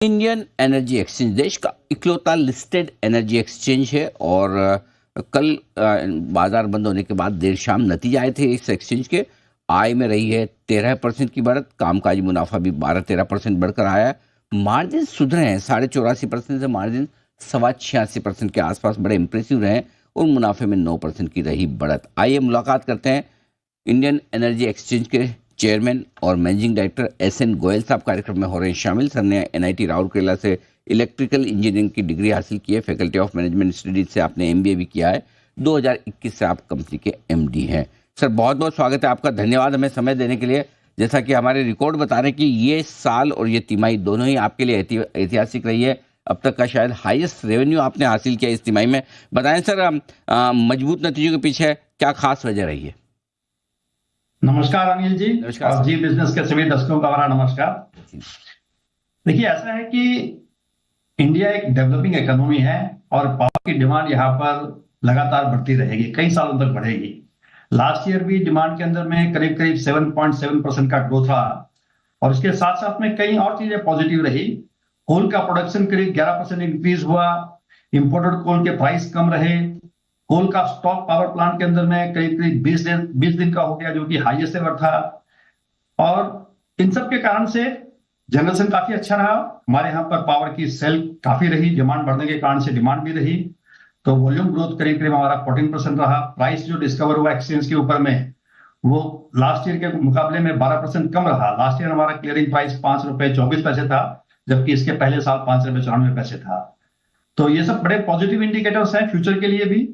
Indian energy exchange देश का इकलौता लिस्टेड एनर्जी एक्सचेंज है और कल बाजार बंद होने के बाद देर शाम नतीजे आए थे इस एक्सचेंज के। आय में रही है 13% की बढ़त, कामकाजी मुनाफा भी 12-13% बढ़कर आया है। मार्जिन सुधरे हैं, 84.5% से मार्जिन 86% के आसपास बड़े इंप्रेसिव रहे और मुनाफे में 9% की रही बढ़त। आइए मुलाकात करते हैं इंडियन एनर्जी एक्सचेंज के चेयरमैन और मैनेजिंग डायरेक्टर एस.एन. गोयल साहब कार्यक्रम में हो रहे हैं शामिल। सर ने एनआईटी राउरकेला से इलेक्ट्रिकल इंजीनियरिंग की डिग्री हासिल की है। फैकल्टी ऑफ मैनेजमेंट स्टडीज से आपने एमबीए भी किया है। 2021 से आप कंपनी के एमडी हैं। सर बहुत बहुत स्वागत है आपका, धन्यवाद हमें समय देने के लिए। जैसा कि हमारे रिकॉर्ड बता रहे हैं कि ये साल और ये तिमाही दोनों ही आपके लिए ऐतिहासिक रही है। अब तक का शायद हाईएस्ट रेवेन्यू आपने हासिल किया इस तिमाही में। बताएं सर, मजबूत नतीजों के पीछे क्या खास वजह रही है? नमस्कार अनिल जी। नमस्कार और जी बिजनेस के सभी दर्शकों का हमारा नमस्कार। देखिए, ऐसा है कि इंडिया एक डेवलपिंग इकोनॉमी है और पावर की डिमांड यहाँ पर लगातार बढ़ती रहेगी, कई सालों तक बढ़ेगी। लास्ट ईयर भी डिमांड के अंदर में करीब करीब 7.7% का ग्रोथ रहा और इसके साथ साथ में कई और चीजें पॉजिटिव रही। कोल का प्रोडक्शन करीब 11% इंक्रीज हुआ, इंपोर्टेड कोल के प्राइस कम रहे, कोल का स्टॉक पावर प्लांट के अंदर में करीब करीब 20 दिन का हो गया, जो कि हाईएस्ट एवर था। और इन सब के कारण से जनरेशन काफी अच्छा रहा। हमारे यहाँ पर पावर की सेल काफी रही, डिमांड बढ़ने के कारण से डिमांड भी रही, तो वॉल्यूम ग्रोथ करीब करीब हमारा 14% रहा। प्राइस जो डिस्कवर हुआ एक्सचेंज के ऊपर में, वो लास्ट ईयर के मुकाबले में 12% कम रहा। लास्ट ईयर हमारा क्लियरिंग प्राइस 5 रुपए 24 पैसे था, जबकि इसके पहले साल 5 रुपए 94 पैसे था। तो ये सब बड़े पॉजिटिव इंडिकेटर्स हैं फ्यूचर के लिए भी।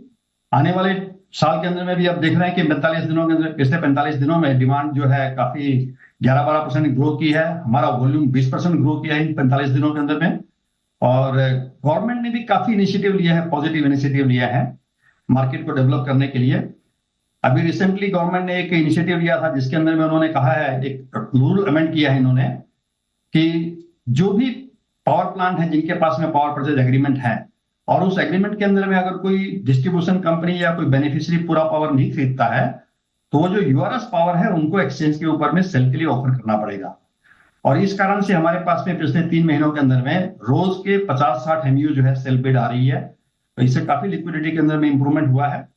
आने वाले साल के अंदर में भी अब देख रहे हैं कि 45 दिनों के अंदर, पिछले 45 दिनों में डिमांड जो है काफी 11-12% ग्रो की है। हमारा वॉल्यूम 20% ग्रो किया है इन 45 दिनों के अंदर में। और गवर्नमेंट ने भी काफी इनिशिएटिव लिया है, पॉजिटिव इनिशिएटिव लिया है मार्केट को डेवलप करने के लिए। अभी रिसेंटली गवर्नमेंट ने एक इनिशिएटिव लिया था जिसके अंदर में उन्होंने कहा है, एक रूल अमेंड किया है इन्होंने, कि जो भी पावर प्लांट है जिनके पास में पावर परचेज एग्रीमेंट है और उस एग्रीमेंट के अंदर में अगर कोई डिस्ट्रीब्यूशन कंपनी या कोई बेनिफिशियरी पूरा पावर नहीं खरीदता है, तो वो जो यूआरएस पावर है उनको एक्सचेंज के ऊपर में सेल के लिए ऑफर करना पड़ेगा। और इस कारण से हमारे पास में पिछले 3 महीनों के अंदर में रोज के 50-60 एमयू जो है सेल बिड आ रही है। तो इससे काफी लिक्विडिटी के अंदर में इंप्रूवमेंट हुआ है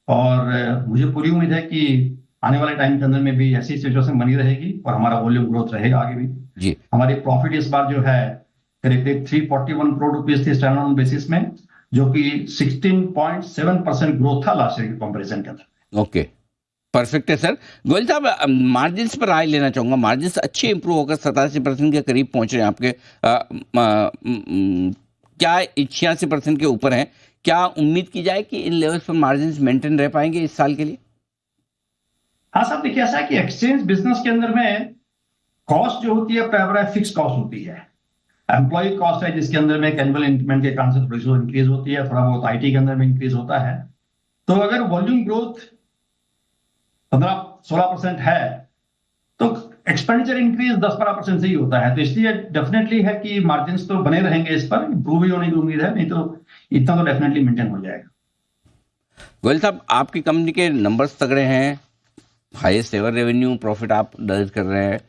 और मुझे पूरी उम्मीद है कि आने वाले टाइम के अंदर में भी ऐसी सिचुएशन बनी रहेगी और हमारा वॉल्यूम ग्रोथ रहेगा आगे भी जी। हमारी प्रॉफिट इस बार जो है करीब 341 करोड़ रुपीस थी स्टैंडअलोन बेसिस में, जो कि 16.7% ग्रोथ था लास्ट ईयर के कंपैरिजन के अंदर। ओके, परफेक्ट है सर। गोयल साहब, मार्जिन्स पर राय लेना चाहूंगा। मार्जिन्स अच्छे इंप्रूव होकर 87% के करीब पहुंच रहे हैं आपके। क्या 86% के ऊपर हैं? क्या उम्मीद की जाए कि इन लेवल्स पर मार्जिन्स मेंटेन रह पाएंगे इस साल के लिए? हाँ साहब, देखिए ऐसा है कि एक्सचेंज बिजनेस के अंदर में कॉस्ट जो होती है फिक्स कॉस्ट होती है। एम्प्लॉय कॉस्ट है जिसके अंदर में एनुअल इंक्रीमेंट के कारण से थोड़ी सी इंक्रीज होती है, थोड़ा बहुत आईटी के अंदर में इंक्रीज होता है। तो अगर वॉल्यूम ग्रोथ 15-16% है तो एक्सपेंडिचर इंक्रीज 10-12% से ही होता है। तो इसलिए डेफिनेटली है कि मार्जिन तो बने रहेंगे, इस पर इंप्रूव ही होने की उम्मीद है, नहीं तो इतना तो डेफिनेटली मेंटेन हो जाएगा। गोयल साहब, आपकी कंपनी के नंबर्स तगड़े हैं, हाईएस्ट एवर रेवेन्यू प्रॉफिट आप दर्ज कर रहे हैं,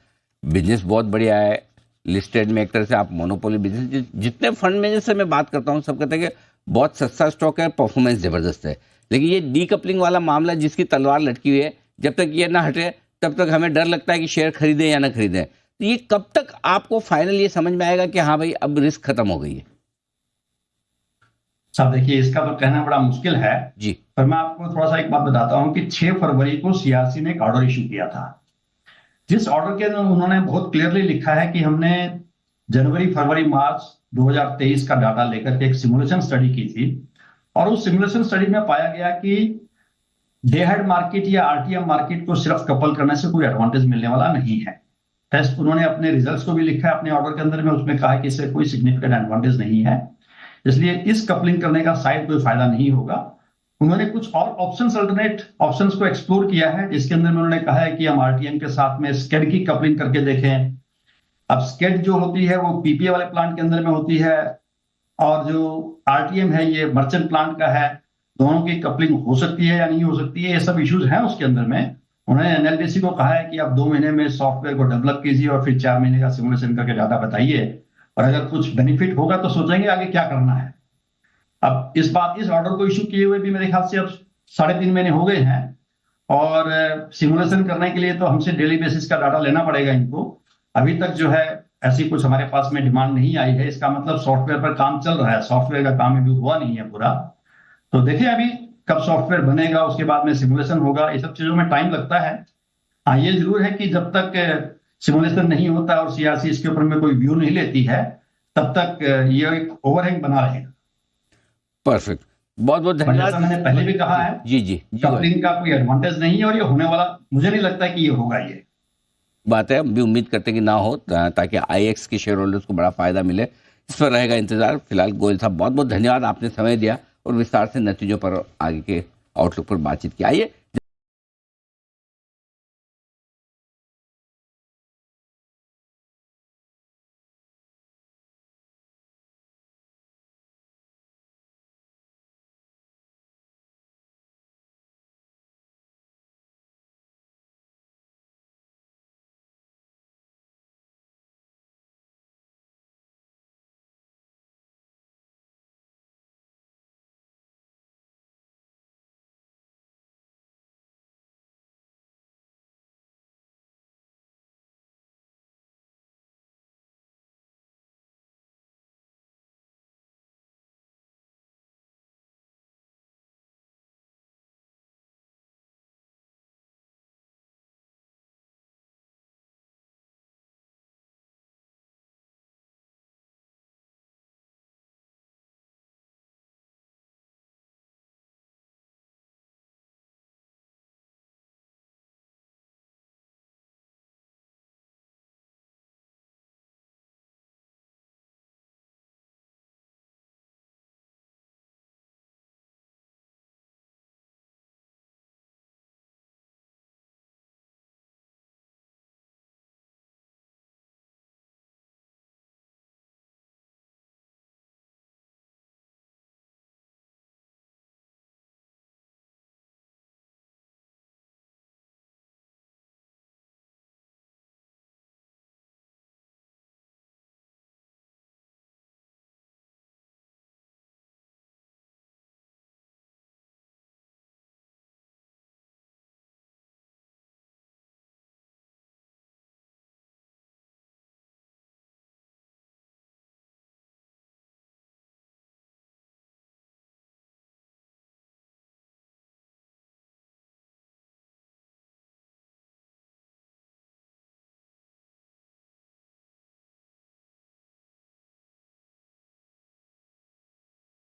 बिजनेस बहुत बढ़िया है, लिस्टेड में एक तरह से आप मोनोपोली बिजनेस। जितने फंड मैनेजर से मैं बात करता हूँ सब कहते हैं कि बहुत सस्ता स्टॉक है, परफॉर्मेंस जबरदस्त है। लेकिन ये डीकपलिंग वाला मामला जिसकी तलवार लटकी हुई है, जब तक ये ना हटे तब तक हमें डर लगता है कि शेयर खरीदें या ना खरीदें। तो ये कब तक आपको फाइनल ये समझ में आएगा कि हाँ भाई अब रिस्क खत्म हो गई है? साहब देखिए, इसका तो कहना बड़ा मुश्किल है जी, पर मैं आपको थोड़ा सा एक बात बताता हूं कि 6 फरवरी को सीआरसी ने एक ऑर्डर इशू किया था, जिस ऑर्डर के अंदर उन्होंने बहुत क्लियरली लिखा है कि हमने जनवरी फरवरी मार्च 2023 का डाटा लेकर के एक सिमुलेशन स्टडी की थी और उस सिमुलेशन स्टडी में पाया गया कि डे हेड मार्केट या आरटीएम मार्केट को सिर्फ कपल करने से कोई एडवांटेज मिलने वाला नहीं है। टेस्ट उन्होंने अपने रिजल्ट्स को भी लिखा है अपने ऑर्डर के अंदर में, उसमें कहा है कि इससे कोई सिग्निफिकेंट एडवांटेज नहीं है, इसलिए इस कपलिंग करने का शायद कोई फायदा नहीं होगा। उन्होंने कुछ और ऑप्शंस, अल्टरनेट ऑप्शंस को एक्सप्लोर किया है, जिसके अंदर में उन्होंने कहा है कि हम आरटीएम के साथ में स्केड की कपलिंग करके देखें। अब स्केड जो होती है वो पीपीए वाले प्लांट के अंदर में होती है और जो आरटीएम है ये मर्चेंट प्लांट का है। दोनों की कपलिंग हो सकती है या नहीं हो सकती है, ये सब इश्यूज हैं उसके अंदर में। उन्होंने एनएलडीसी को कहा है कि आप 2 महीने में सॉफ्टवेयर को डेवलप कीजिए और फिर 4 महीने का सिमुलेशन करके डाटा बताइए और अगर कुछ बेनिफिट होगा तो सोचेंगे आगे क्या करना है। अब इस ऑर्डर को इशू किए हुए भी मेरे ख्याल से अब 3.5 महीने हो गए हैं, और सिमुलेशन करने के लिए तो हमसे डेली बेसिस का डाटा लेना पड़ेगा इनको। अभी तक जो है ऐसी कुछ हमारे पास में डिमांड नहीं आई है। इसका मतलब सॉफ्टवेयर पर काम चल रहा है, सॉफ्टवेयर का काम अभी हुआ नहीं है पूरा। तो देखिए अभी कब सॉफ्टवेयर बनेगा, उसके बाद में सिमुलेशन होगा, ये सब चीजों में टाइम लगता है। हाँ, ये जरूर है कि जब तक सिमुलेशन नहीं होता और सीआरसी इसके ऊपर में कोई व्यू नहीं लेती है, तब तक ये एक ओवरहैंग बना रहेगा। परफेक्ट, बहुत बहुत पर जैसा मैंने पहले भी कहा है, जी जी जी, कपलिंग का कोई एडवांटेज नहीं है और ये होने वाला मुझे नहीं लगता कि ये होगा। ये बात है, हम भी उम्मीद करते हैं कि ना हो, ताकि आईएक्स के शेयर होल्डर्स को बड़ा फायदा मिले। इस पर रहेगा इंतजार। फिलहाल गोयल साहब बहुत बहुत धन्यवाद, आपने समय दिया और विस्तार से नतीजों पर, आगे के आउटलुक पर बातचीत की। आइए